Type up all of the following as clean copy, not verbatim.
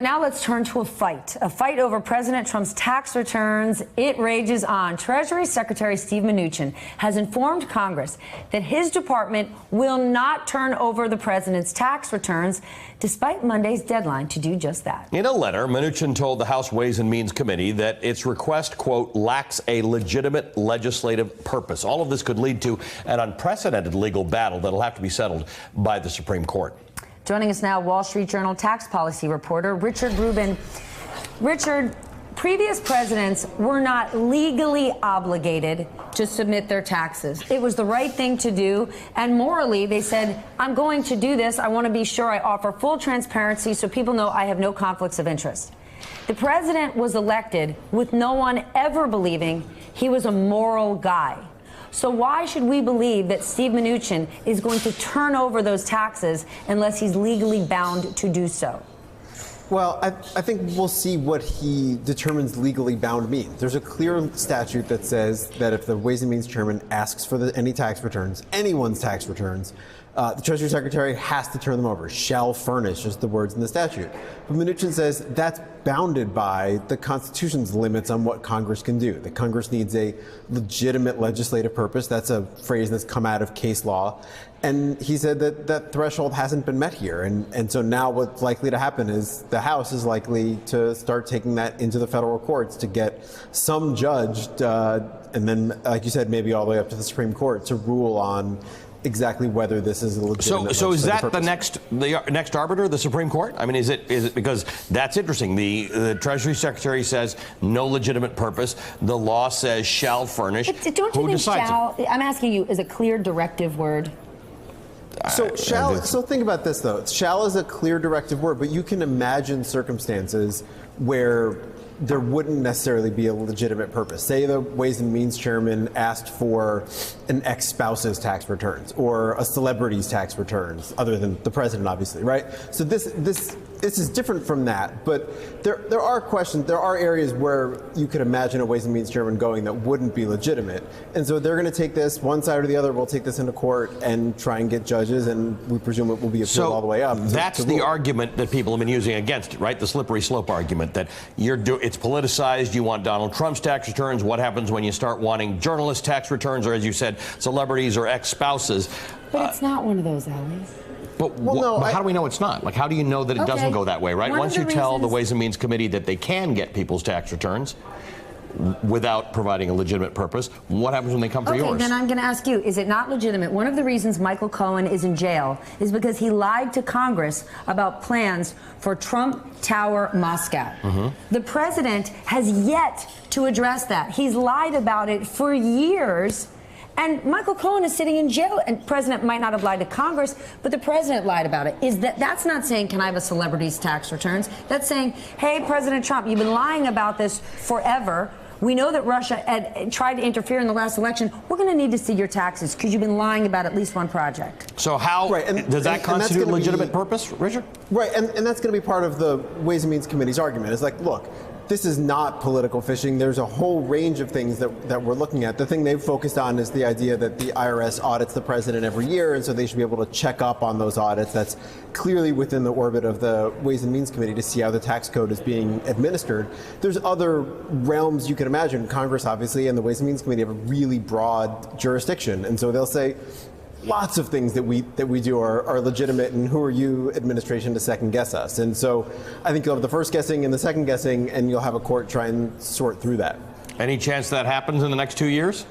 Now let's turn to a fight over President Trump's tax returns. It rages on. Treasury Secretary Steve Mnuchin has informed Congress that his department will not turn over the president's tax returns, despite Monday's deadline to do just that. In a letter, Mnuchin told the House Ways and Means Committee that its request, quote, lacks a legitimate legislative purpose. All of this could lead to an unprecedented legal battle that'll have to be settled by the Supreme Court. Joining us now, Wall Street Journal tax policy reporter Richard Rubin. Richard, previous presidents were not legally obligated to submit their taxes. It was the right thing to do, and morally they said, I'm going to do this. I want to be sure I offer full transparency so people know I have no conflicts of interest. The president was elected with no one ever believing he was a moral guy. So why should we believe that Steve Mnuchin is going to turn over those taxes unless he's legally bound to do so? Well, I think we'll see what he determines legally bound means. There's a clear statute that says that if the Ways and Means Chairman asks for any tax returns, anyone's tax returns, the Treasury Secretary has to turn them over, shall furnish, is the words in the statute. But Mnuchin says that's bounded by the Constitution's limits on what Congress can do. That Congress needs a legitimate legislative purpose. That's a phrase that's come out of case law. And he said that that threshold hasn't been met here. And so now what's likely to happen is the House is likely to start taking that into the federal courts to get some judge, and then, like you said, maybe all the way up to the Supreme Court to rule on exactly whether this is a legitimate. So is that purpose. the next arbiter, the Supreme Court? I mean, is it because that's interesting? The Treasury Secretary says no legitimate purpose. The law says shall furnish. But don't you think shall? I'm asking you, is a clear directive word? So so think about this though. Shall is a clear directive word, but you can imagine circumstances where there wouldn't necessarily be a legitimate purpose. Say the Ways and Means Chairman asked for an ex-spouse's tax returns or a celebrity's tax returns, other than the president, obviously, right? So this is different from that, but there are questions, there are areas where you could imagine a Ways and Means Chairman going that wouldn't be legitimate. And so they're going to take this, one side or the other will take this into court and try and get judges, and we presume it will be appealed all the way up. That's the argument that people have been using against it, right? The slippery slope argument that it's politicized. You want Donald Trump's tax returns. What happens when you start wanting journalists' tax returns, or as you said, celebrities or ex-spouses? But it's not one of those, Ali. But how do we know it's not? Like, how do you know that it doesn't go that way, right? Once you tell the Ways and Means Committee that they can get people's tax returns without providing a legitimate purpose, what happens when they come for yours? Okay, then I'm going to ask you, is it not legitimate? One of the reasons Michael Cohen is in jail is because he lied to Congress about plans for Trump Tower Moscow. The president has yet to address that. He's lied about it for years. And Michael Cohen is sitting in jail, and the president might not have lied to Congress, but the president lied about it. That's not saying, can I have a celebrity's tax returns? That's saying, hey, President Trump, you've been lying about this forever. We know that Russia had tried to interfere in the last election. We're going to need to see your taxes because you've been lying about at least one project. So how does that constitute a legitimate purpose, Richard? Right, and that's going to be part of the Ways and Means Committee's argument. It's like, look, this is not political fishing. There's a whole range of things that we're looking at. The thing they've focused on is the idea that the IRS audits the president every year, and so they should be able to check up on those audits. That's clearly within the orbit of the Ways and Means Committee to see how the tax code is being administered. There's other realms you can imagine. Congress, obviously, and the Ways and Means Committee have a really broad jurisdiction, and so they'll say, lots of things that we do are legitimate, and who are you, administration, to second guess us? And so I think you'll have the first guessing and the second guessing, and you'll have a court try and sort through that. Any chance that happens in the next 2 years?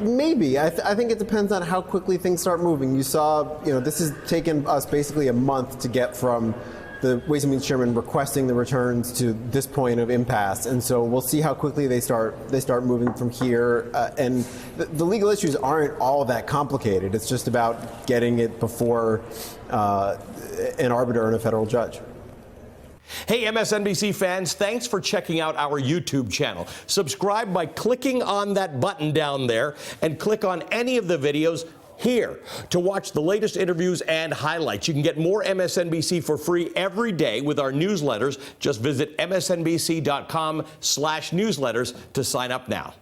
Maybe. I think it depends on how quickly things start moving. You saw, this has taken us basically a month to get from the Ways and Means Chairman requesting the returns to this point of impasse, and so we'll see how quickly they start moving from here. And the legal issues aren't all that complicated. It's just about getting it before an arbiter and a federal judge. Hey, MSNBC fans, thanks for checking out our YouTube channel. Subscribe by clicking on that button down there and click on any of the videos here to watch the latest interviews and highlights. You can get more MSNBC for free every day with our newsletters. Just visit msnbc.com/newsletters to sign up now.